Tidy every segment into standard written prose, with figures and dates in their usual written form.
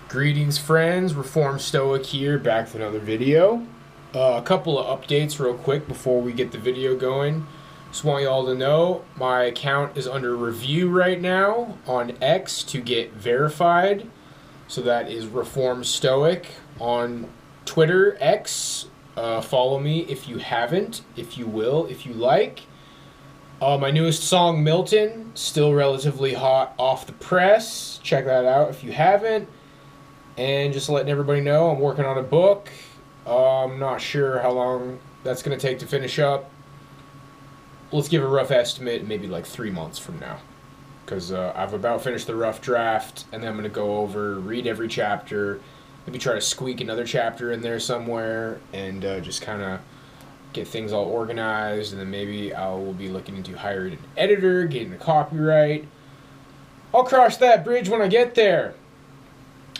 Greetings, friends. Reformed Stoic here, back with another video. A couple of updates real quick before we get the video going. Just want y'all to know my account is under review right now on X to get verified. So that is Reformed Stoic on Twitter, X. Follow me if you haven't, if you will, if you like. My newest song, Milton, still relatively hot off the press. Check that out if you haven't. And just letting everybody know, I'm working on a book. I'm not sure how long that's going to take to finish up. Let's give a rough estimate, maybe like 3 months from now. Because I've about finished the rough draft, and then I'm going to go over, read every chapter, maybe try to squeak another chapter in there somewhere, and just kind of get things all organized, and then maybe I will be looking into hiring an editor, getting the copyright. I'll cross that bridge when I get there.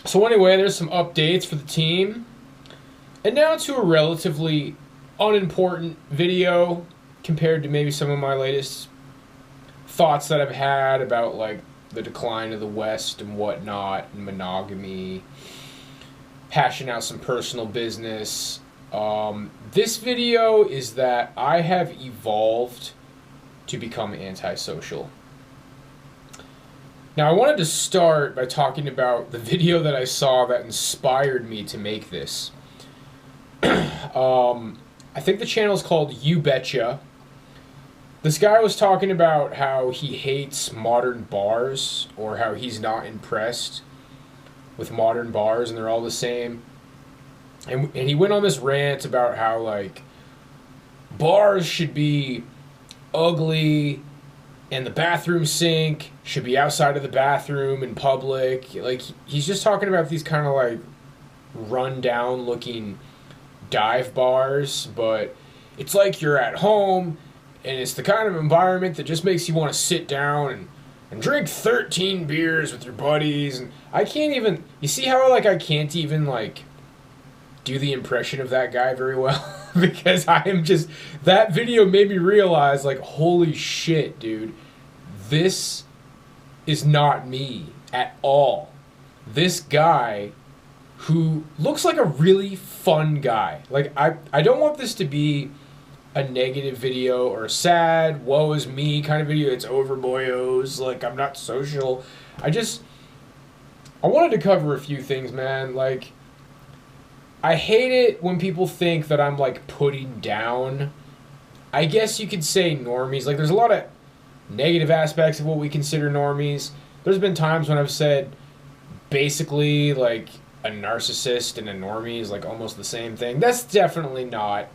So anyway, there's some updates for the team. And now to a relatively unimportant video compared to maybe some of my latest thoughts that I've had about like the decline of the West and whatnot, and monogamy, hashing out some personal business. This video is that I have evolved to become antisocial. Now, I wanted to start by talking about the video that I saw that inspired me to make this. I think the channel is called You Betcha. This guy was talking about how he hates modern bars, or how he's not impressed with modern bars and they're all the same. And he went on this rant about how, like, bars should be ugly and the bathroom sink should be outside of the bathroom in public. Like, he's just talking about these kind of like run-down looking dive bars, but it's like you're at home and it's the kind of environment that just makes you want to sit down and drink 13 beers with your buddies. And I can't even, you see how like I can't even like do the impression of that guy very well? Because I am just, that video made me realize, like, holy shit, dude, this is not me at all. This guy who looks like a really fun guy. Like, I don't want this to be a negative video or a sad, woe is me kind of video. It's over, boyos. Like, I'm not social. I wanted to cover a few things, man. Like, I hate it when people think that I'm, like, putting down, I guess you could say, normies. Like, there's a lot of negative aspects of what we consider normies. There's been times when I've said, basically, like, a narcissist and a normie is, like, almost the same thing. That's definitely not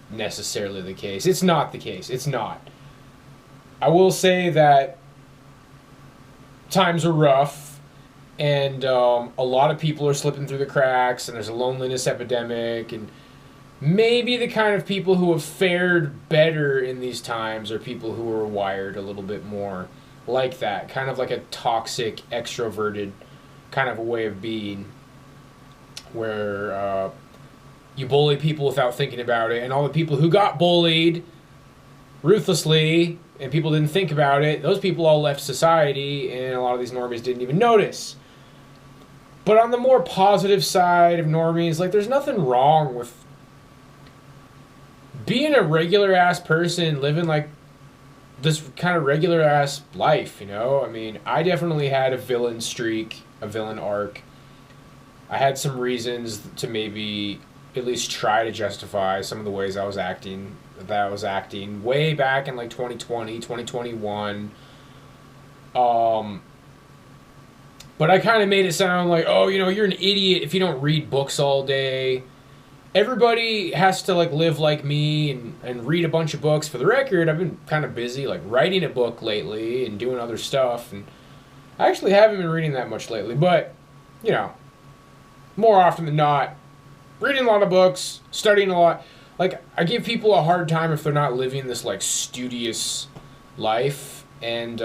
necessarily the case. It's not the case. It's not. I will say that times are rough. And a lot of people are slipping through the cracks, and there's a loneliness epidemic, and maybe the kind of people who have fared better in these times are people who are wired a little bit more like that, kind of like a toxic, extroverted kind of a way of being, where you bully people without thinking about it, and all the people who got bullied ruthlessly and people didn't think about it, those people all left society, and a lot of these normies didn't even notice. But on the more positive side of normies, like, there's nothing wrong with being a regular-ass person, living, like, this kind of regular-ass life, you know? I mean, I definitely had a villain streak, a villain arc. I had some reasons to maybe at least try to justify some of the ways I was acting, way back in, like, 2020, 2021. But I kind of made it sound like, oh, you know, you're an idiot if you don't read books all day. Everybody has to, like, live like me and read a bunch of books. For the record, I've been kind of busy, like, writing a book lately and doing other stuff. And I actually haven't been reading that much lately. But, you know, more often than not, reading a lot of books, studying a lot. Like, I give people a hard time if they're not living this, like, studious life. And,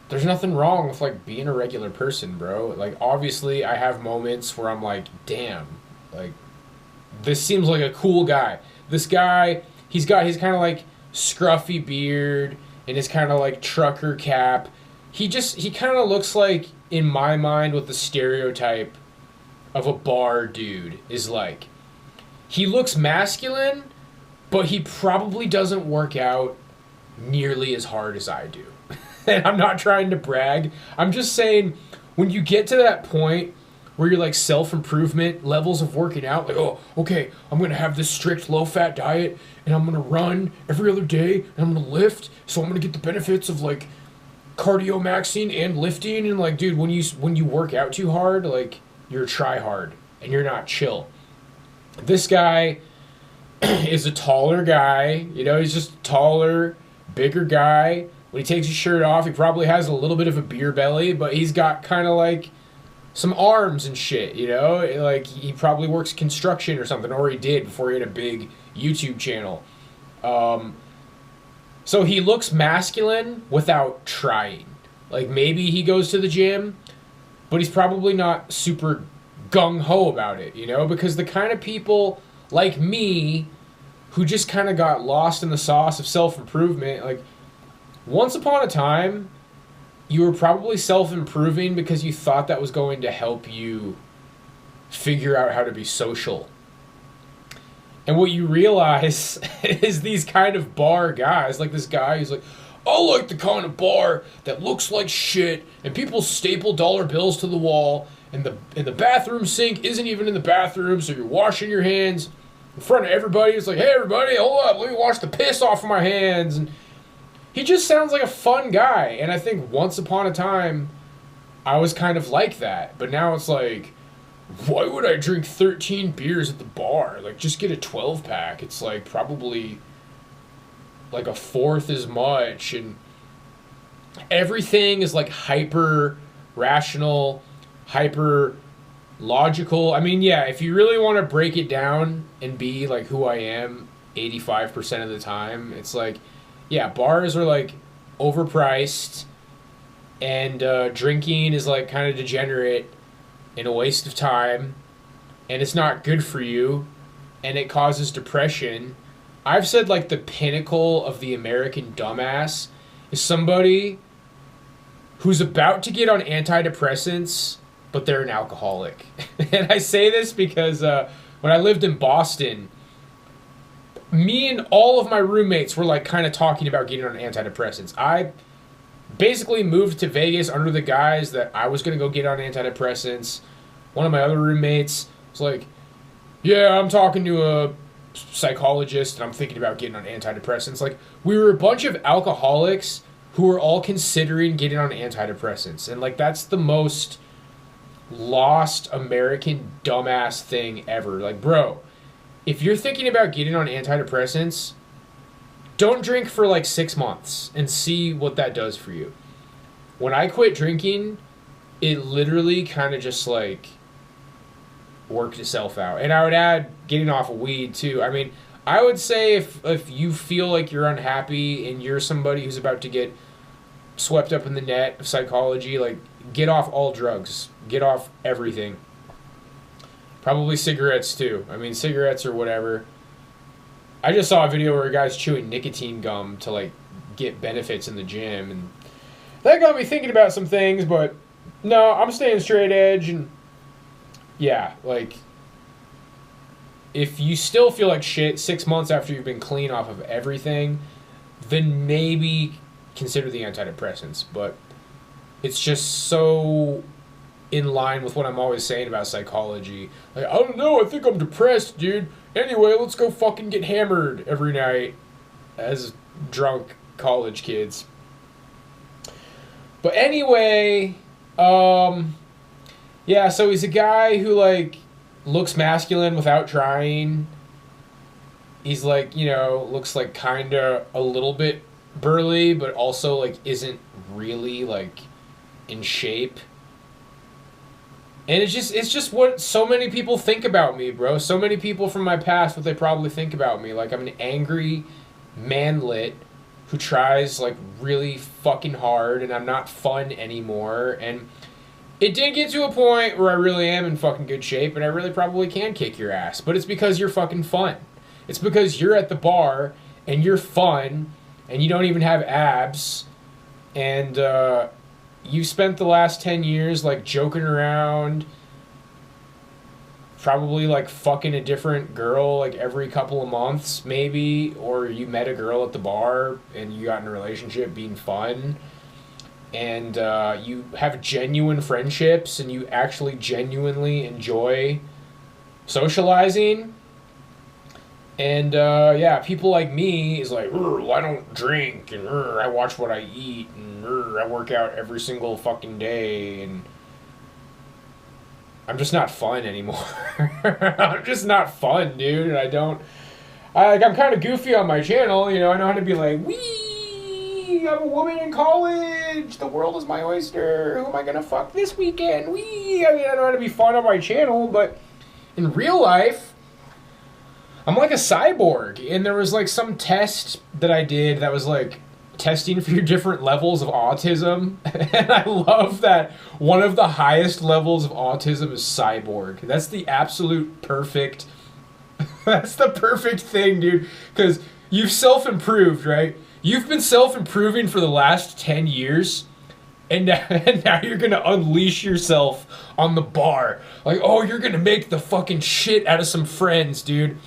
there's nothing wrong with, like, being a regular person, bro. Like, obviously, I have moments where I'm like, damn, like, this seems like a cool guy. This guy, he's got his kind of, like, scruffy beard and his kind of, like, trucker cap. He kind of looks like in my mind, what the stereotype of a bar dude is like. He looks masculine, but he probably doesn't work out nearly as hard as I do. And I'm not trying to brag. I'm just saying, when you get to that point where you're like self-improvement levels of working out, like, oh, okay, I'm going to have this strict low-fat diet, and I'm going to run every other day, and I'm going to lift, so I'm going to get the benefits of like cardio maxing and lifting. And like, dude, when you work out too hard, like, you're try hard and you're not chill. This guy is a taller guy, you know, he's just a taller, bigger guy. When he takes his shirt off, he probably has a little bit of a beer belly, but he's got kind of like some arms and shit, you know? Like, he probably works construction or something, or he did before he had a big YouTube channel. So he looks masculine without trying. Like, maybe he goes to the gym, but he's probably not super gung-ho about it, you know? Because the kind of people like me who just kind of got lost in the sauce of self-improvement, like, once upon a time, you were probably self-improving because you thought that was going to help you figure out how to be social. And what you realize is these kind of bar guys, like this guy who's like, I like the kind of bar that looks like shit, and people staple dollar bills to the wall, and the bathroom sink isn't even in the bathroom, so you're washing your hands in front of everybody. It's like, hey, everybody, hold up, let me wash the piss off of my hands. And he just sounds like a fun guy. And I think once upon a time, I was kind of like that. But now it's like, why would I drink 13 beers at the bar? Like, just get a 12-pack. It's like probably like a fourth as much. And everything is like hyper rational, hyper logical. I mean, yeah, if you really want to break it down and be like who I am 85% of the time, it's like, yeah, bars are like overpriced, and drinking is like kind of degenerate and a waste of time, and it's not good for you, and it causes depression. I've said like the pinnacle of the American dumbass is somebody who's about to get on antidepressants, but they're an alcoholic. And I say this because when I lived in Boston, me and all of my roommates were like kind of talking about getting on antidepressants. I basically moved to Vegas under the guise that I was going to go get on antidepressants. One of my other roommates was like, yeah, I'm talking to a psychologist and I'm thinking about getting on antidepressants. Like, we were a bunch of alcoholics who were all considering getting on antidepressants. And like, that's the most lost American dumbass thing ever. Like, bro, if you're thinking about getting on antidepressants, don't drink for like 6 months and see what that does for you. When I quit drinking, it literally kind of just like worked itself out. And I would add getting off of weed too. I mean, I would say if you feel like you're unhappy and you're somebody who's about to get swept up in the net of psychology, like, get off all drugs. Get off everything. Probably cigarettes too. I mean, cigarettes or whatever. I just saw a video where a guy's chewing nicotine gum to like get benefits in the gym, and that got me thinking about some things, but no, I'm staying straight edge. And yeah, like, if you still feel like shit 6 months after you've been clean off of everything, then maybe consider the antidepressants. But it's just so in line with what I'm always saying about psychology. Like, I don't know, I think I'm depressed, dude. Anyway, let's go fucking get hammered every night as drunk college kids. But anyway, yeah, so he's a guy who, like, looks masculine without trying. He's, like, you know, looks like kind of a little bit burly, but also, like, isn't really, like, in shape. And it's just what so many people think about me, bro. So many people from my past, what they probably think about me. Like, I'm an angry manlet who tries, like, really fucking hard, and I'm not fun anymore. And it did get to a point where I really am in fucking good shape, and I really probably can kick your ass. But it's because you're fucking fun. It's because you're at the bar, and you're fun, and you don't even have abs, and you spent the last 10 years like joking around, probably like fucking a different girl like every couple of months maybe, or you met a girl at the bar and you got in a relationship being fun, and you have genuine friendships and you actually genuinely enjoy socializing. And yeah, people like me is like, well, I don't drink, and I watch what I eat, and I work out every single fucking day, and I'm just not fun anymore. I'm just not fun, dude. And I'm kind of goofy on my channel, you know. I know how to be like, wee, I'm a woman in college. The world is my oyster. Who am I gonna fuck this weekend? Wee. I mean, I know how to be fun on my channel, but in real life, I'm like a cyborg. And there was like some test that I did that was like testing for your different levels of autism. And I love that one of the highest levels of autism is cyborg. That's the absolute perfect, that's the perfect thing, dude. Because you've self-improved, right? You've been self-improving for the last 10 years. And now you're going to unleash yourself on the bar. Like, oh, you're going to make the fucking shit out of some friends, dude.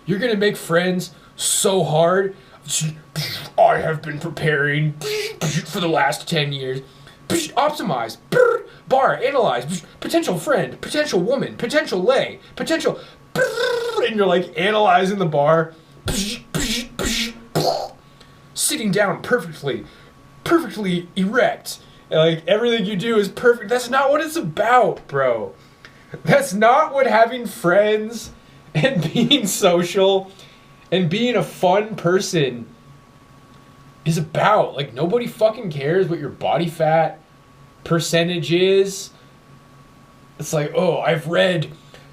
You're going to make friends so hard. I have been preparing for the last 10 years. Optimize. Bar. Analyze. Potential friend. Potential woman. Potential lay. Potential. And you're like analyzing the bar. Sitting down perfectly. Perfectly erect. And like everything you do is perfect. That's not what it's about, bro. That's not what having friends and being social and being a fun person is about. Like, nobody fucking cares what your body fat percentage is. It's like, oh, I've read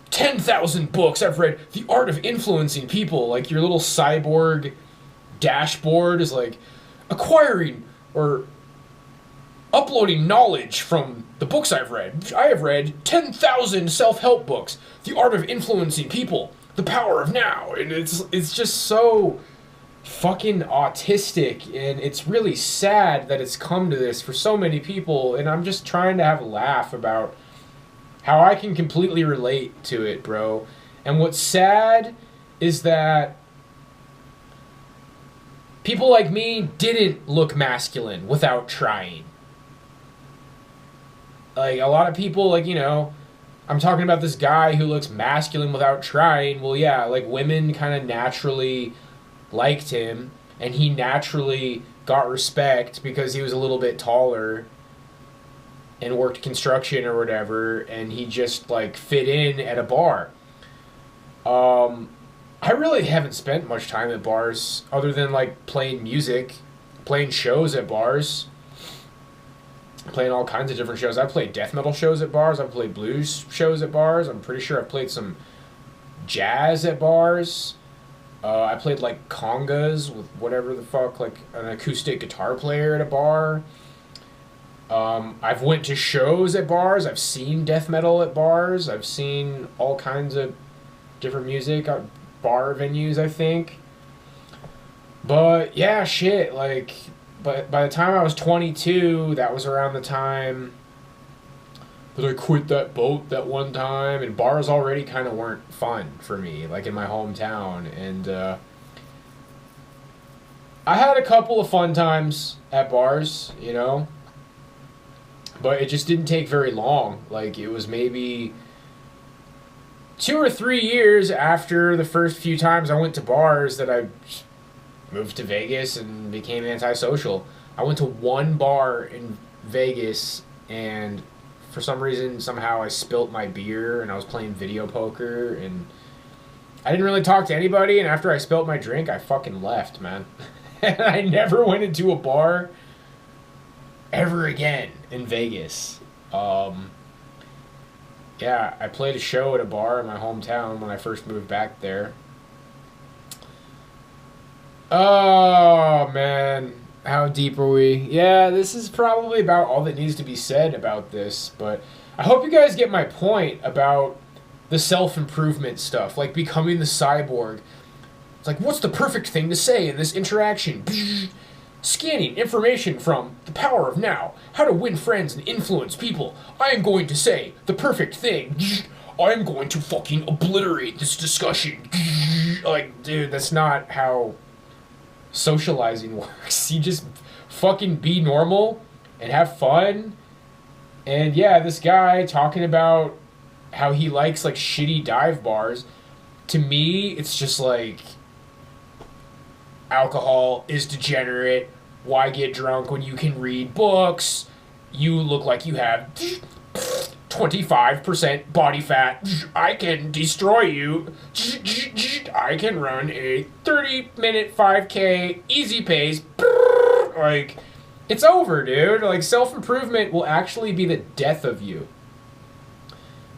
10,000 books. I've read The Art of Influencing People. Like, your little cyborg dashboard is like acquiring or uploading knowledge from the books I've read. I have read 10,000 self-help books. The Art of Influencing People. The Power of Now. And it's just so fucking autistic, and it's really sad that it's come to this for so many people, and I'm just trying to have a laugh about how I can completely relate to it, bro. And what's sad is that people like me didn't look masculine without trying. Like, a lot of people, like, you know, I'm talking about this guy who looks masculine without trying. Well, yeah, like, women kind of naturally liked him, and he naturally got respect because he was a little bit taller and worked construction or whatever, and he just, like, fit in at a bar. I really haven't spent much time at bars other than, like, playing music, playing shows at bars, playing all kinds of different shows. I've played death metal shows at bars. I've played blues shows at bars. I'm pretty sure I've played some jazz at bars. I played, like, congas with whatever the fuck, like, an acoustic guitar player at a bar. I've went to shows at bars. I've seen death metal at bars. I've seen all kinds of different music at bar venues, I think. But, yeah, shit, like, but by the time I was 22, that was around the time that I quit that boat that one time, and bars already kind of weren't fun for me, like, in my hometown, and, I had a couple of fun times at bars, you know, but it just didn't take very long. Like, it was maybe 2 or 3 years after the first few times I went to bars that I moved to Vegas and became antisocial. I went to one bar in Vegas, and for some reason, somehow I spilt my beer, and I was playing video poker, and I didn't really talk to anybody, and after I spilt my drink, I fucking left, man. And I never went into a bar ever again in Vegas. Yeah, I played a show at a bar in my hometown when I first moved back there. Oh, man. How deep are we? Yeah, this is probably about all that needs to be said about this, but I hope you guys get my point about the self-improvement stuff, like becoming the cyborg. It's like, what's the perfect thing to say in this interaction? Scanning information from The Power of Now. How to win friends and influence people. I am going to say the perfect thing. I am going to fucking obliterate this discussion. Like, dude, that's not how socializing works. You just fucking be normal and have fun. And yeah, this guy talking about how he likes like shitty dive bars. To me, it's just like alcohol is degenerate. Why get drunk when you can read books? You look like you have 25% body fat. I can destroy you. I can run a 30-minute 5K easy pace. Like, it's over, dude. Like, self-improvement will actually be the death of you.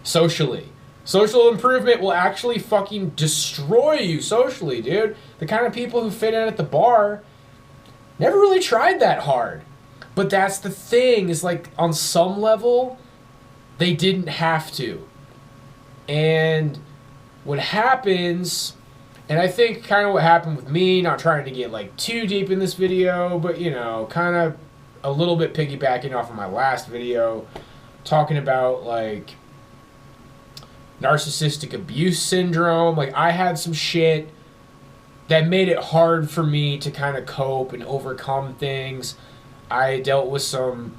Socially. Social improvement will actually fucking destroy you socially, dude. The kind of people who fit in at the bar never really tried that hard. But that's the thing, is like, on some level, they didn't have to. And what happens, and I think kind of what happened with me, not trying to get like too deep in this video, but you know, kind of a little bit piggybacking off of my last video, talking about like narcissistic abuse syndrome. Like, I had some shit that made it hard for me to kind of cope and overcome things. I dealt with some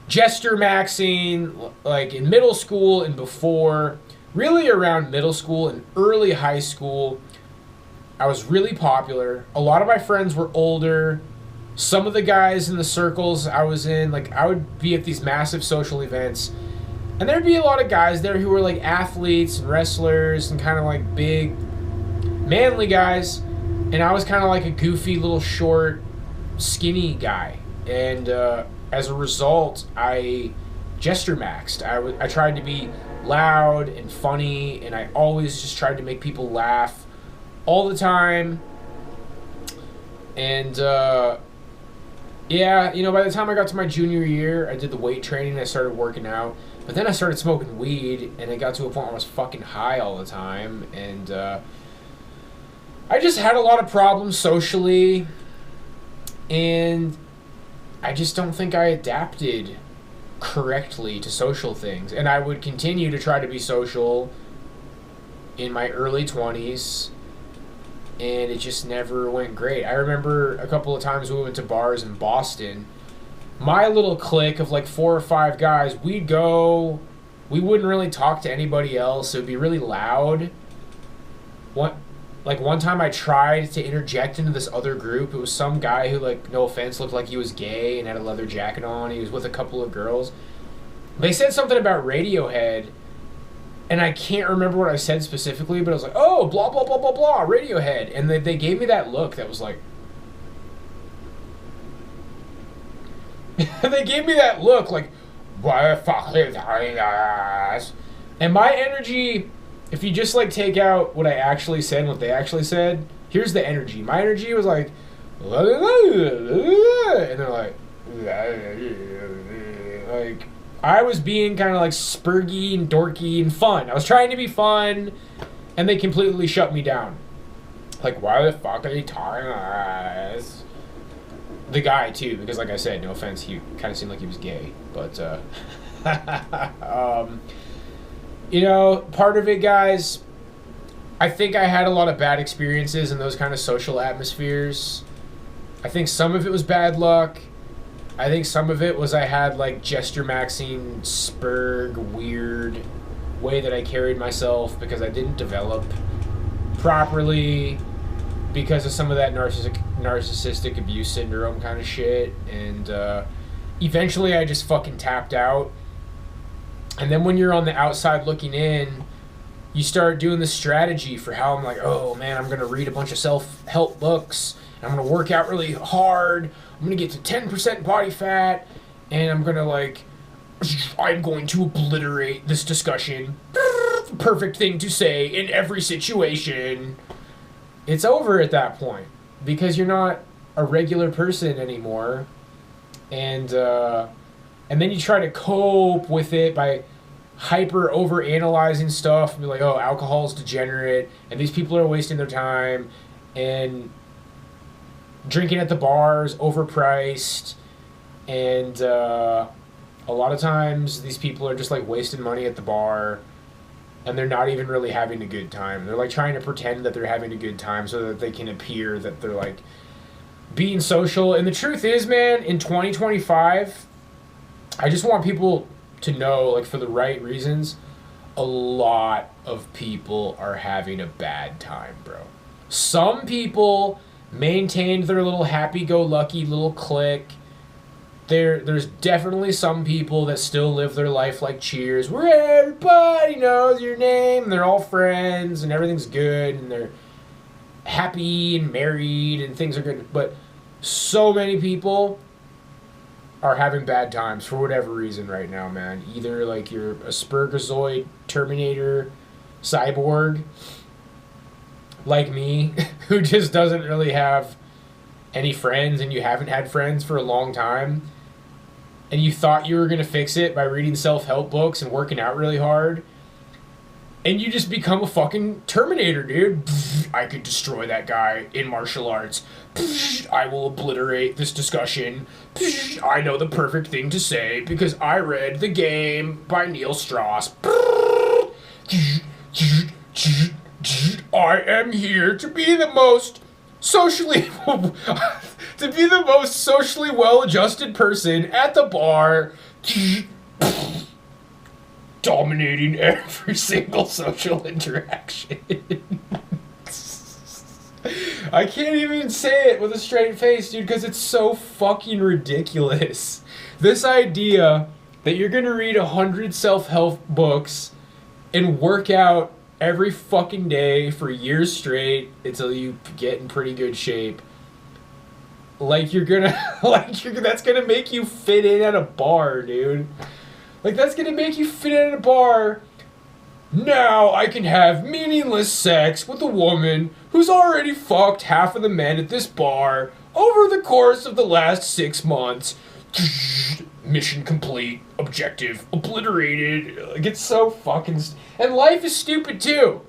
gesture maxing, like in middle school and before. Really around middle school and early high school, I was really popular. A lot of my friends were older. Some of the guys in the circles I was in, like, I would be at these massive social events, and there'd be a lot of guys there who were like athletes and wrestlers and kind of like big, manly guys. And I was kind of like a goofy little short, skinny guy. And as a result, I gesture maxed. I tried to be loud and funny, and I always just tried to make people laugh all the time. And yeah, you know, by the time I got to my junior year, I did the weight training, I started working out. But then I started smoking weed, and it got to a point where I was fucking high all the time. And I just had a lot of problems socially, and I just don't think I adapted correctly to social things. And I would continue to try to be social in my early 20s, and it just never went great. I remember a couple of times we went to bars in Boston. My little clique of like 4 or 5 guys, we'd go, we wouldn't really talk to anybody else. It would be really loud. One time I tried to interject into this other group. It was some guy who, like, no offense, looked like he was gay and had a leather jacket on. He was with a couple of girls. They said something about Radiohead, and I can't remember what I said specifically, but I was like, oh, blah, blah, blah, blah, blah, Radiohead. And they gave me that look that was like... they gave me that look like, why the fuck is this? And my energy, if you just like take out what I actually said and what they actually said, here's the energy. My energy was like, and they're like I was being kind of like spurgy and dorky and fun. I was trying to be fun, and they completely shut me down. Like, why the fuck are they talking about this? The guy too, because like I said, no offense, he kind of seemed like he was gay, but you know, part of it, guys, I think I had a lot of bad experiences in those kind of social atmospheres. I think some of it was bad luck. I think some of it was I had like gesture maxing, spurg, weird way that I carried myself because I didn't develop properly because of some of that narcissistic abuse syndrome kind of shit. And eventually I just fucking tapped out. And then when you're on the outside looking in, you start doing the strategy for how I'm like, oh man, I'm going to read a bunch of self-help books. And I'm going to work out really hard. I'm going to get to 10% body fat. And I'm going to I'm going to obliterate this discussion. Perfect thing to say in every situation. It's over at that point because you're not a regular person anymore. And then you try to cope with it by hyper over analyzing stuff and be like, oh, alcohol's degenerate and these people are wasting their time. And drinking at the bars, overpriced, and a lot of times these people are just like wasting money at the bar, and they're not even really having a good time. They're like trying to pretend that they're having a good time so that they can appear that they're like being social. And the truth is, man, in 2025, I just want people to know, like, for the right reasons, a lot of people are having a bad time, bro. Some people maintained their little happy-go-lucky little clique. There's definitely some people that still live their life like Cheers, where everybody knows your name, and they're all friends, and everything's good, and they're happy and married, and things are good. But so many people are having bad times for whatever reason right now, man. Either like you're a Spurgazoid, Terminator, cyborg, like me, who just doesn't really have any friends, and you haven't had friends for a long time, and you thought you were going to fix it by reading self-help books and working out really hard, and you just become a fucking Terminator, dude. I could destroy that guy in martial arts. I will obliterate this discussion. I know the perfect thing to say because I read The Game by Neil Strauss. I am here to be the most socially well-adjusted person at the bar, dominating every single social interaction. I can't even say it with a straight face, dude, because it's so fucking ridiculous. This idea that you're gonna read 100 self-help books and work out every fucking day for years straight until you get in pretty good shape, like you're gonna, that's gonna make you fit in at a bar, dude. Like, that's gonna make you fit in at a bar. Now I can have meaningless sex with a woman who's already fucked half of the men at this bar over the course of the last 6 months. Mission complete. Objective obliterated. Like, it's so fucking... And life is stupid, too.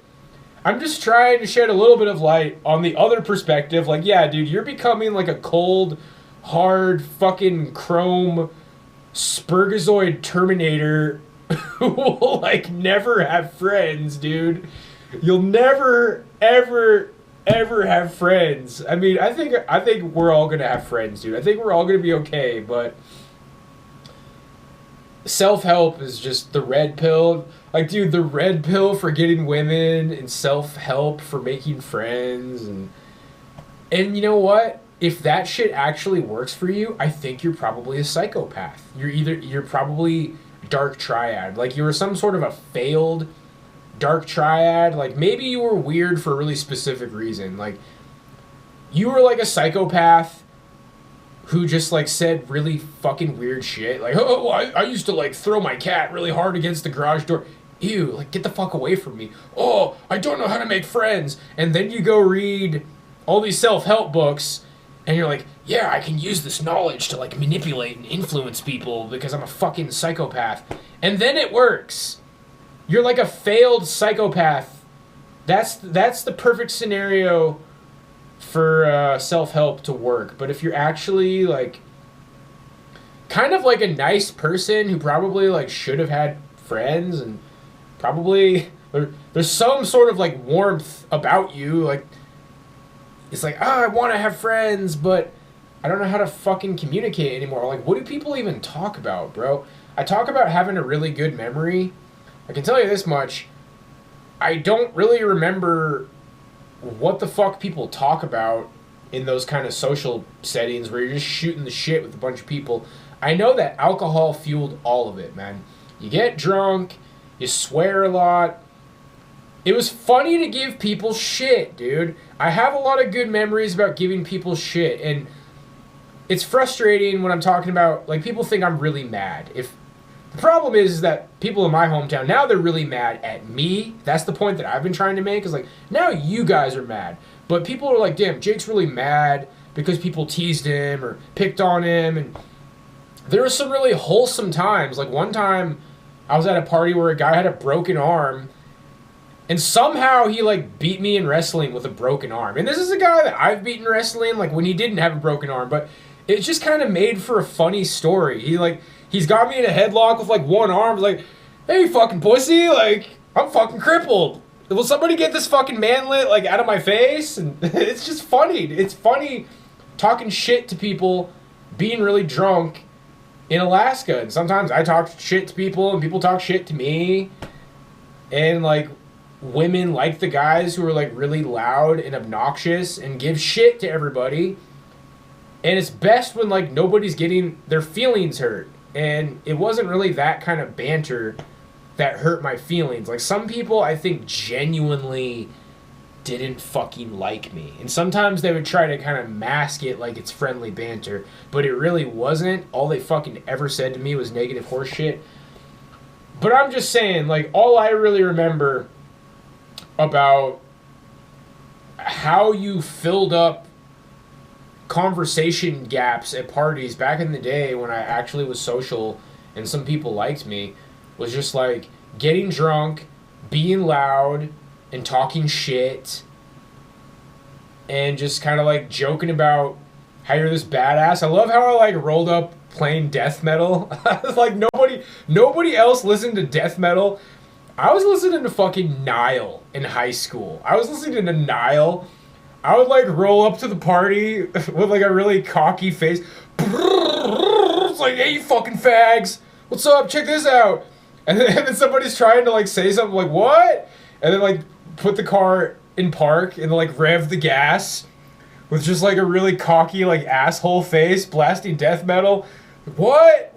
I'm just trying to shed a little bit of light on the other perspective. Like, yeah, dude, you're becoming like a cold, hard, fucking chrome Spurgazoid Terminator who will, like, never have friends, dude. You'll never, ever, ever have friends. I mean, I think we're all gonna have friends, dude. I think we're all gonna be okay, but self-help is just the red pill. Like, dude, the red pill for getting women and self-help for making friends, and you know what? If that shit actually works for you, I think you're probably a psychopath. You're probably dark triad. Like, you were some sort of a failed dark triad. Like, maybe you were weird for a really specific reason. Like, you were like a psychopath who just, like, said really fucking weird shit. Like, oh, I used to, like, throw my cat really hard against the garage door. Ew, like, get the fuck away from me. Oh, I don't know how to make friends. And then you go read all these self-help books, and you're like, yeah, I can use this knowledge to, like, manipulate and influence people because I'm a fucking psychopath. And then it works. You're like a failed psychopath. That's the perfect scenario for self-help to work. But if you're actually, like, kind of like a nice person who probably, like, should have had friends, and probably there's some sort of, like, warmth about you, like, it's like, I want to have friends, but I don't know how to fucking communicate anymore. Like, what do people even talk about, bro? I talk about having a really good memory. I can tell you this much. I don't really remember what the fuck people talk about in those kind of social settings where you're just shooting the shit with a bunch of people. I know that alcohol fueled all of it, man. You get drunk, you swear a lot. It was funny to give people shit, dude. I have a lot of good memories about giving people shit, and it's frustrating when I'm talking about, like, people think I'm really mad. If the problem is that people in my hometown, now they're really mad at me. That's the point that I've been trying to make, is like, now you guys are mad. But people are like, damn, Jake's really mad because people teased him or picked on him. And there were some really wholesome times. Like, one time I was at a party where a guy had a broken arm, And somehow he like beat me in wrestling with a broken arm. And this is a guy that I've beaten wrestling like when he didn't have a broken arm, but it's just kind of made for a funny story. He's got me in a headlock with like one arm, like, hey fucking pussy, like I'm fucking crippled. Will somebody get this fucking manlet like out of my face? And it's just funny. It's funny talking shit to people, being really drunk in Alaska. And sometimes I talk shit to people and people talk shit to me. And like women like the guys who are like really loud and obnoxious and give shit to everybody. And it's best when like nobody's getting their feelings hurt. And it wasn't really that kind of banter that hurt my feelings. Like some people I think genuinely didn't fucking like me. And sometimes they would try to kind of mask it like it's friendly banter, but it really wasn't. All they fucking ever said to me was negative horse shit. But I'm just saying, like, all I really remember about how you filled up conversation gaps at parties back in the day when I actually was social and some people liked me was just like getting drunk, being loud, and talking shit, and just kind of like joking about how you're this badass. I love how I like rolled up playing death metal. I was like, nobody else listened to death metal. I was listening to fucking Nile in high school. I was listening to Nile. I would like roll up to the party with like a really cocky face. It's like, hey, you fucking fags. What's up? Check this out. And then somebody's trying to like say something like, what? And then like put the car in park and like rev the gas with just like a really cocky like asshole face blasting death metal. What?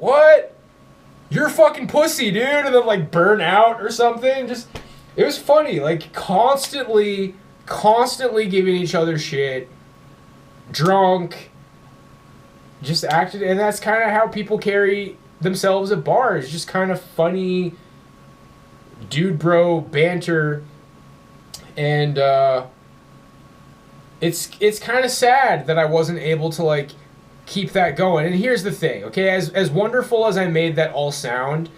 You're a fucking pussy, dude. And then like burn out or something. Just, it was funny. Like constantly giving each other shit. Drunk. Just acted. And that's kind of how people carry themselves at bars. Just kind of funny dude bro banter. And it's kind of sad that I wasn't able to like keep that going. And here's the thing, okay, as wonderful as I made that all sound,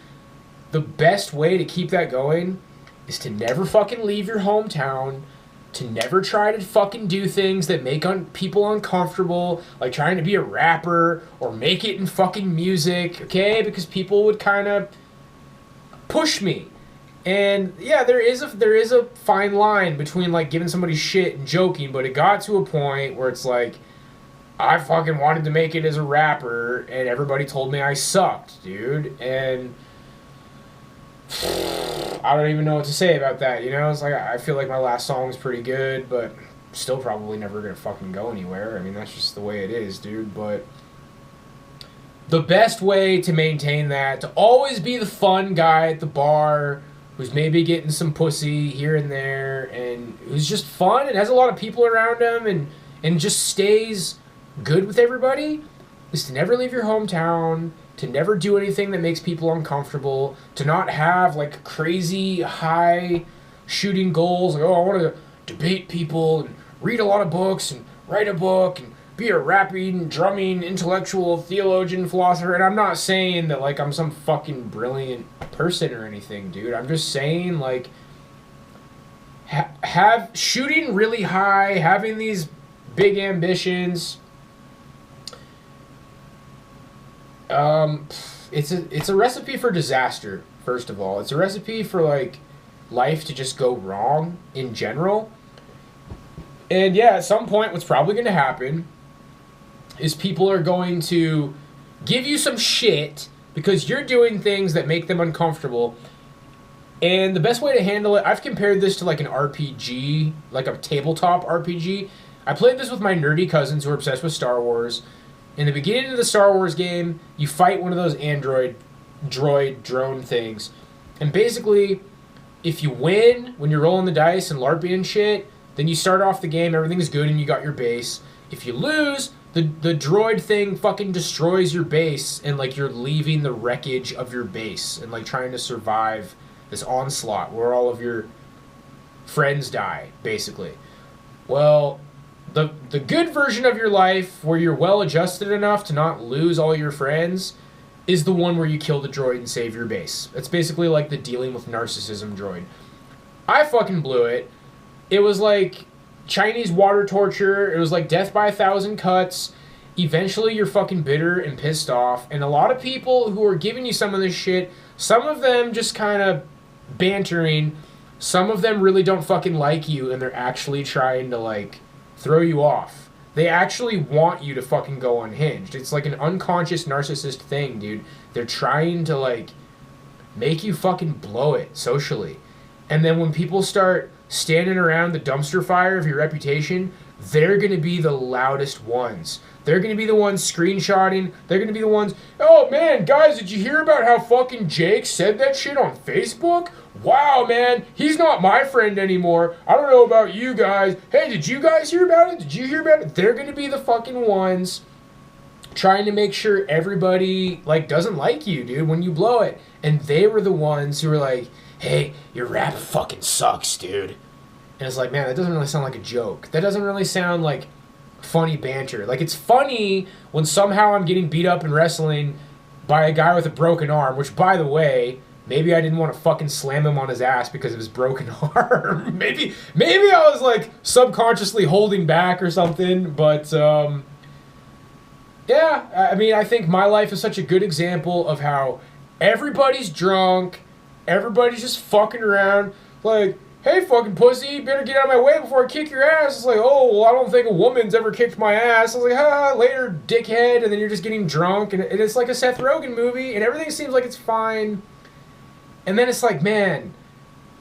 the best way to keep that going is to never fucking leave your hometown, to never try to fucking do things that make people uncomfortable, like trying to be a rapper or make it in fucking music, okay? Because people would kind of push me. And yeah, there is a fine line between like giving somebody shit and joking, but it got to a point where it's like I fucking wanted to make it as a rapper and everybody told me I sucked, dude. And I don't even know what to say about that, you know? It's like I feel like my last song is pretty good, but still probably never gonna fucking go anywhere. I mean, that's just the way it is, dude. But the best way to maintain that, to always be the fun guy at the bar who's maybe getting some pussy here and there and who's just fun and has a lot of people around him and just stays good with everybody, is to never leave your hometown, to never do anything that makes people uncomfortable, to not have like crazy high shooting goals, like, oh, I want to debate people and read a lot of books and write a book and be a rapping, drumming, intellectual, theologian, philosopher. And I'm not saying that like I'm some fucking brilliant person or anything, dude. I'm just saying like have shooting really high, having these big ambitions. It's a recipe for disaster, first of all. It's a recipe for like life to just go wrong in general. And yeah, at some point what's probably going to happen is people are going to give you some shit because you're doing things that make them uncomfortable. And the best way to handle it, I've compared this to like an RPG, like a tabletop RPG. I played this with my nerdy cousins who are obsessed with Star Wars. In the beginning of the Star Wars game, you fight one of those drone things. And basically, if you win when you're rolling the dice and LARPing and shit, then you start off the game, everything's good and you got your base. If you lose, the droid thing fucking destroys your base and like you're leaving the wreckage of your base and like trying to survive this onslaught where all of your friends die, basically. Well, the good version of your life where you're well adjusted enough to not lose all your friends is the one where you kill the droid and save your base. That's basically like the dealing with narcissism droid. I fucking blew it. It was like Chinese water torture. It was like death by 1,000 cuts. Eventually, you're fucking bitter and pissed off. And a lot of people who are giving you some of this shit, some of them just kind of bantering. Some of them really don't fucking like you, and they're actually trying to, like, throw you off. They actually want you to fucking go unhinged. It's like an unconscious narcissist thing, dude. They're trying to, like, make you fucking blow it socially. And then when people start standing around the dumpster fire of your reputation, they're going to be the loudest ones. They're going to be the ones screenshotting. They're going to be the ones, oh man, guys, did you hear about how fucking Jake said that shit on Facebook? Wow, man, he's not my friend anymore. I don't know about you guys. Hey, did you guys hear about it? Did you hear about it? They're going to be the fucking ones trying to make sure everybody, like, doesn't like you, dude, when you blow it. And they were the ones who were like, hey, your rap fucking sucks, dude. And it's like, man, that doesn't really sound like a joke. That doesn't really sound like funny banter. Like, it's funny when somehow I'm getting beat up in wrestling by a guy with a broken arm, which, by the way, maybe I didn't want to fucking slam him on his ass because of his broken arm. maybe I was, like, subconsciously holding back or something, but, yeah, I mean, I think my life is such a good example of how everybody's drunk, everybody's just fucking around, like, hey, fucking pussy, you better get out of my way before I kick your ass. It's like, oh, well, I don't think a woman's ever kicked my ass. I was like, ha, later, dickhead, and then you're just getting drunk, and it's like a Seth Rogen movie, and everything seems like it's fine. And then it's like, man,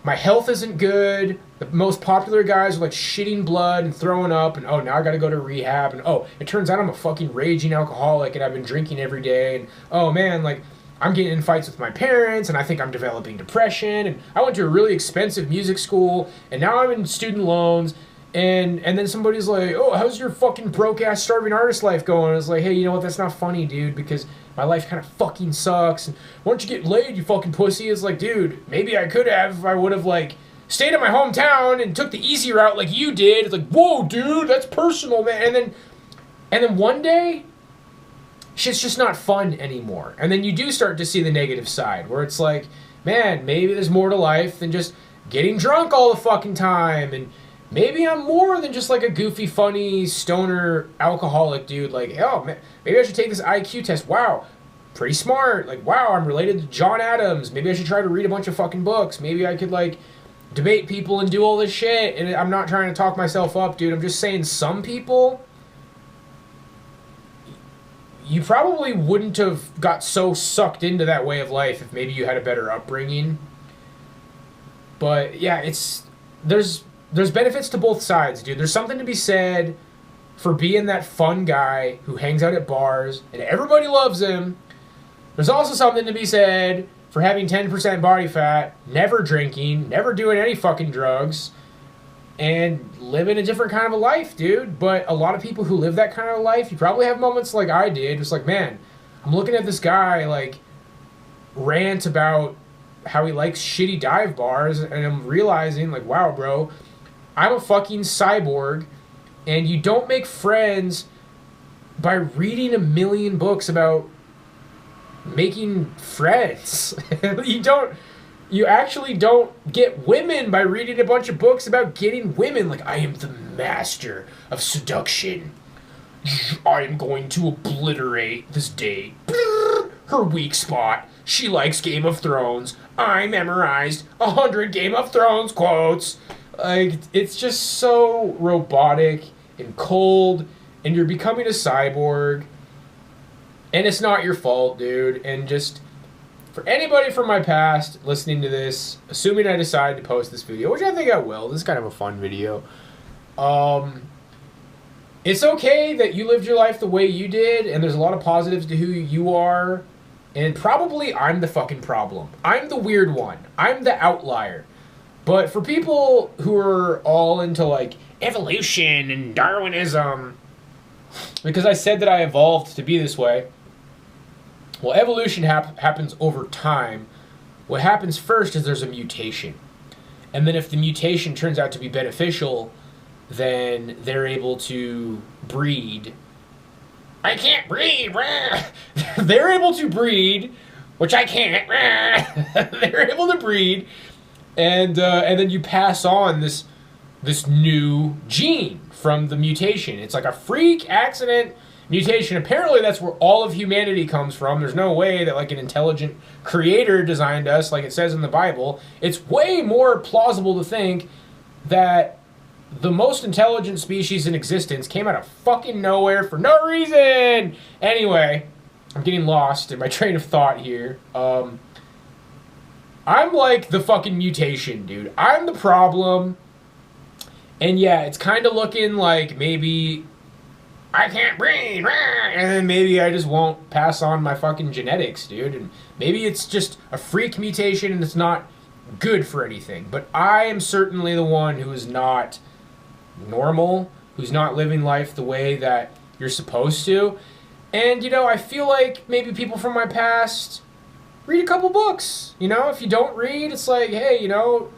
my health isn't good. The most popular guys are like shitting blood and throwing up, and oh, now I gotta go to rehab, and oh, it turns out I'm a fucking raging alcoholic, and I've been drinking every day, and oh man, like, I'm getting in fights with my parents, and I think I'm developing depression, and I went to a really expensive music school, and now I'm in student loans, and then somebody's like, oh, how's your fucking broke-ass starving artist life going? I was like, hey, you know what, that's not funny, dude, because my life kind of fucking sucks, and why don't you get laid, you fucking pussy? It's like, dude, maybe I could have if I would have, like, stayed in my hometown and took the easy route like you did. It's like, whoa, dude, that's personal, man. And then one day, shit's just not fun anymore. And then you do start to see the negative side, where it's like, man, maybe there's more to life than just getting drunk all the fucking time, and maybe I'm more than just like a goofy, funny, stoner, alcoholic dude. Like, oh, man, maybe I should take this IQ test. Wow, pretty smart. Like, wow, I'm related to John Adams. Maybe I should try to read a bunch of fucking books. Maybe I could, like, debate people and do all this shit. And I'm not trying to talk myself up, dude. I'm just saying some people, you probably wouldn't have got so sucked into that way of life if maybe you had a better upbringing. But yeah, there's benefits to both sides, dude. There's something to be said for being that fun guy who hangs out at bars and everybody loves him. There's also something to be said for having 10% body fat, never drinking, never doing any fucking drugs, and living a different kind of a life, dude. But a lot of people who live that kind of life, you probably have moments like I did. It's like, man, I'm looking at this guy, like, rant about how he likes shitty dive bars, and I'm realizing, like, wow, bro, I'm a fucking cyborg, and you don't make friends by reading a million books about making friends. You actually don't get women by reading a bunch of books about getting women. Like, I am the master of seduction. I am going to obliterate this date. Her weak spot. She likes Game of Thrones. I memorized 100 Game of Thrones quotes. Like, it's just so robotic and cold, and you're becoming a cyborg. And it's not your fault, dude. And just, for anybody from my past listening to this, assuming I decide to post this video, which I think I will, this is kind of a fun video, it's okay that you lived your life the way you did, and there's a lot of positives to who you are, and probably I'm the fucking problem. I'm the weird one. I'm the outlier. But for people who are all into, like, evolution and Darwinism, because I said that I evolved to be this way, well, evolution happens over time. What happens first is there's a mutation. And then if the mutation turns out to be beneficial, then they're able to breed. I can't breed! They're able to breed, which I can't. They're able to breed, and then you pass on this new gene from the mutation. It's like a freak accident mutation. Apparently that's where all of humanity comes from. There's no way that like an intelligent creator designed us like it says in the Bible. It's way more plausible to think that the most intelligent species in existence came out of fucking nowhere for no reason. Anyway, I'm getting lost in my train of thought here. I'm like the fucking mutation, dude. I'm the problem. And yeah, it's kind of looking like maybe I can't breathe, and then maybe I just won't pass on my fucking genetics, dude. And maybe it's just a freak mutation and it's not good for anything. But I am certainly the one who is not normal, who's not living life the way that you're supposed to. And, you know, I feel like maybe people from my past read a couple books. You know, if you don't read, it's like, hey, you know,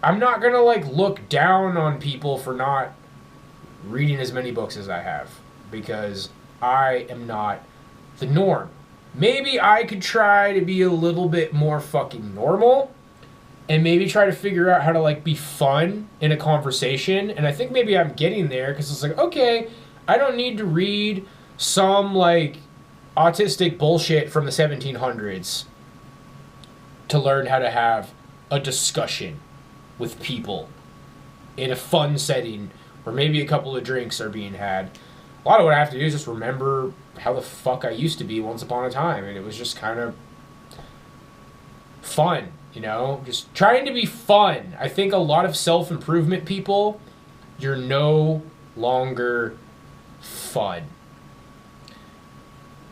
I'm not going to, like, look down on people for not reading as many books as I have, because I am not the norm. Maybe I could try to be a little bit more fucking normal and maybe try to figure out how to, like, be fun in a conversation. And I think maybe I'm getting there, because it's like, okay, I don't need to read some, like, autistic bullshit from the 1700s to learn how to have a discussion with people in a fun setting where maybe a couple of drinks are being had. A lot of what I have to do is just remember how the fuck I used to be once upon a time, and it was just kind of fun, you know? Just trying to be fun. I think a lot of self-improvement people, you're no longer fun.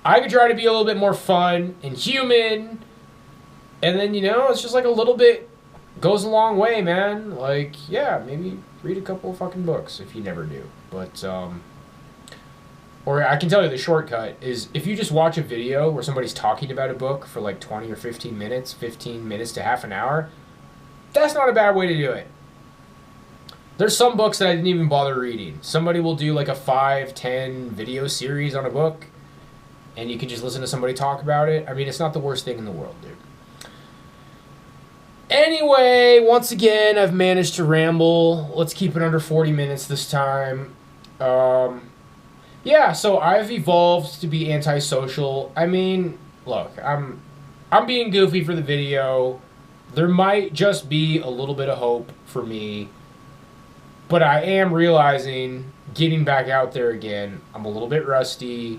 I could try to be a little bit more fun and human, and then, you know, it's just like a little bit goes a long way, man. Like, yeah, maybe read a couple of fucking books if you never do. But, or I can tell you the shortcut is if you just watch a video where somebody's talking about a book for like 20 or 15 minutes to half an hour, that's not a bad way to do it. There's some books that I didn't even bother reading. Somebody will do like a 5-10 video series on a book, and you can just listen to somebody talk about it. I mean, it's not the worst thing in the world, dude. Anyway, once again, I've managed to ramble. Let's keep it under 40 minutes this time. Yeah, so I've evolved to be antisocial. I mean, look, I'm being goofy for the video. There might just be a little bit of hope for me. But I am realizing, getting back out there again, I'm a little bit rusty.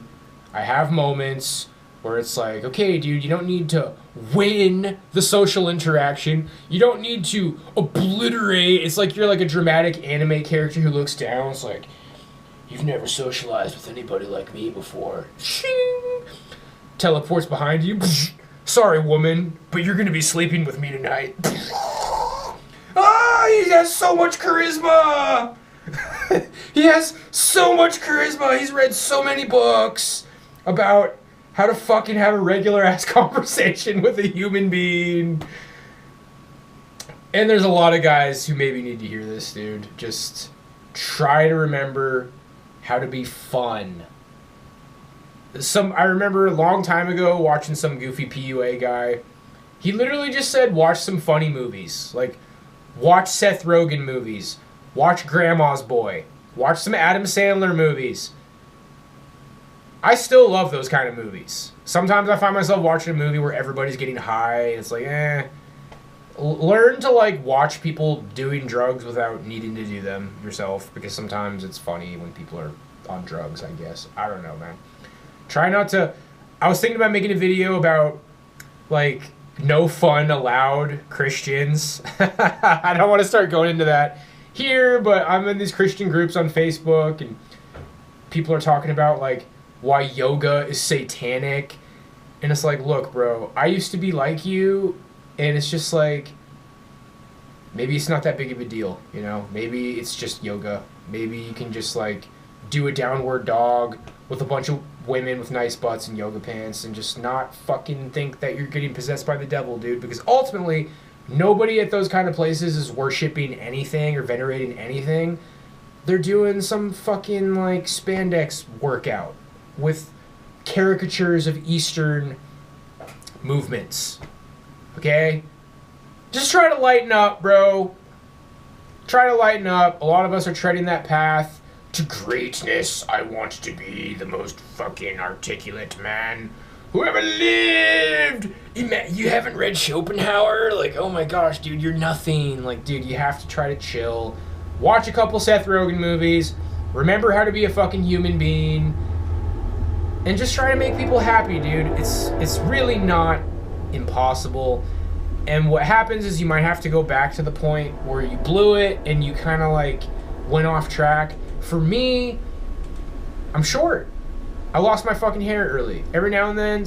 I have moments where it's like, okay, dude, you don't need to win the social interaction. You don't need to obliterate. It's like you're like a dramatic anime character who looks down. It's like, you've never socialized with anybody like me before. Shing! Teleports behind you. Sorry, woman, but you're going to be sleeping with me tonight. Ah, he has so much charisma. He has so much charisma. He's read so many books about how to fucking have a regular ass conversation with a human being. And there's a lot of guys who maybe need to hear this, dude. Just try to remember how to be fun. I remember a long time ago watching some goofy PUA guy. He literally just said, watch some funny movies. Like, watch Seth Rogen movies. Watch Grandma's Boy. Watch some Adam Sandler movies. I still love those kind of movies. Sometimes I find myself watching a movie where everybody's getting high, and it's like, Learn to, like, watch people doing drugs without needing to do them yourself, because sometimes it's funny when people are on drugs, I guess. I don't know, man. Try not to... I was thinking about making a video about, like, no fun allowed Christians. I don't want to start going into that here, but I'm in these Christian groups on Facebook, and people are talking about, like, why yoga is satanic. And it's like, look, bro, I used to be like you, and it's just like, maybe it's not that big of a deal, you know? Maybe it's just yoga. Maybe you can just, like, do a downward dog with a bunch of women with nice butts and yoga pants and just not fucking think that you're getting possessed by the devil, dude. Because ultimately, nobody at those kind of places is worshiping anything or venerating anything. They're doing some fucking, like, spandex workout with caricatures of Eastern movements. Okay? Just try to lighten up, bro. Try to lighten up. A lot of us are treading that path to greatness. I want to be the most fucking articulate man who ever lived. You haven't read Schopenhauer? Like, oh my gosh, dude, you're nothing. Like, dude, you have to try to chill. Watch a couple Seth Rogen movies. Remember how to be a fucking human being. And just try to make people happy, dude. It's really not impossible. And what happens is you might have to go back to the point where you blew it and you kind of like went off track. For me, I'm short. I lost my fucking hair early. Every now and then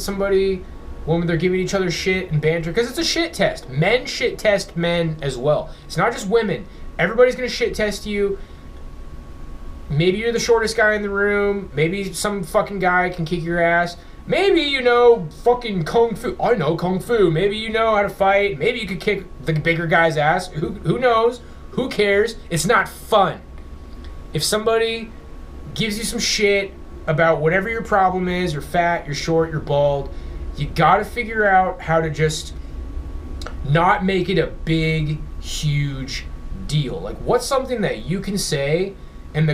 when they're giving each other shit and banter, because it's a shit test. Men shit test men as well. It's not just women. Everybody's going to shit test you. Maybe you're the shortest guy in the room. Maybe some fucking guy can kick your ass. Maybe you know fucking kung fu. I know kung fu. Maybe you know how to fight. Maybe you could kick the bigger guy's ass. Who knows? Who cares? It's not fun. If somebody gives you some shit about whatever your problem is, you're fat, you're short, you're bald, you gotta figure out how to just not make it a big, huge deal. Like, what's something that you can say and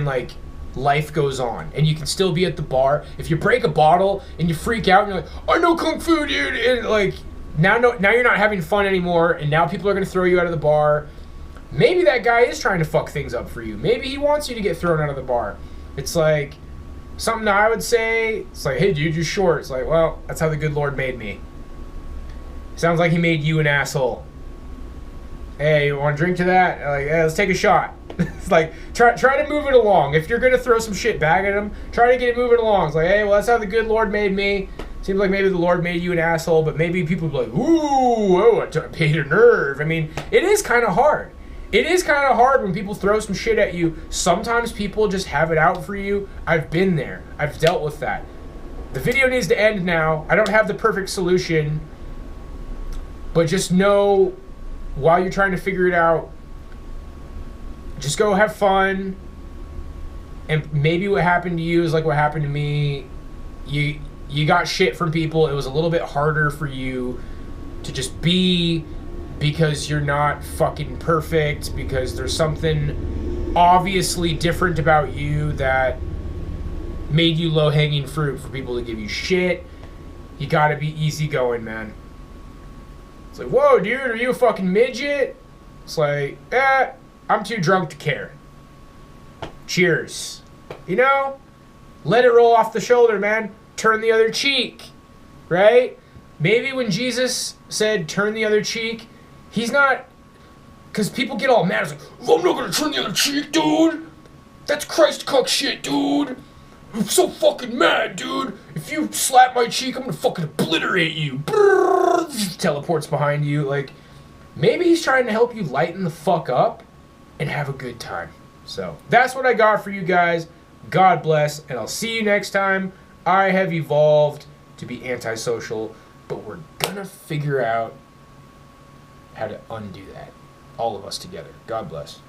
like life goes on and you can still be at the bar. If you break a bottle and you freak out and you're like, I know kung fu, dude, and like now you're not having fun anymore, and now people are gonna throw you out of the bar. Maybe that guy is trying to fuck things up for you. Maybe he wants you to get thrown out of the bar. It's like something I would say, it's like, hey dude, you're short. It's like, well, that's how the good Lord made me. Sounds like he made you an asshole. Hey, you want to drink to that? Like, hey, let's take a shot. It's like, try to move it along. If you're going to throw some shit back at him, try to get it moving along. It's like, hey, well, that's how the good Lord made me. Seems like maybe the Lord made you an asshole, but maybe people be like, ooh, oh, I paid a nerve. I mean, it is kind of hard. It is kind of hard when people throw some shit at you. Sometimes people just have it out for you. I've been there. I've dealt with that. The video needs to end now. I don't have the perfect solution, but just know while you're trying to figure it out, just go have fun. And maybe what happened to you is like what happened to me. You got shit from people. It was a little bit harder for you to just be, because you're not fucking perfect, because there's something obviously different about you that made you low-hanging fruit for people to give you shit. You gotta be easygoing, man. It's like, whoa, dude, are you a fucking midget? It's like, I'm too drunk to care. Cheers. You know? Let it roll off the shoulder, man. Turn the other cheek. Right? Maybe when Jesus said turn the other cheek, he's not, because people get all mad. It's like, oh, I'm not going to turn the other cheek, dude. That's Christ cuck shit, dude. I'm so fucking mad, dude. If you slap my cheek, I'm going to fucking obliterate you. Brrr, teleports behind you. Like, maybe he's trying to help you lighten the fuck up and have a good time. So, that's what I got for you guys. God bless, and I'll see you next time. I have evolved to be antisocial, but we're going to figure out how to undo that. All of us together. God bless.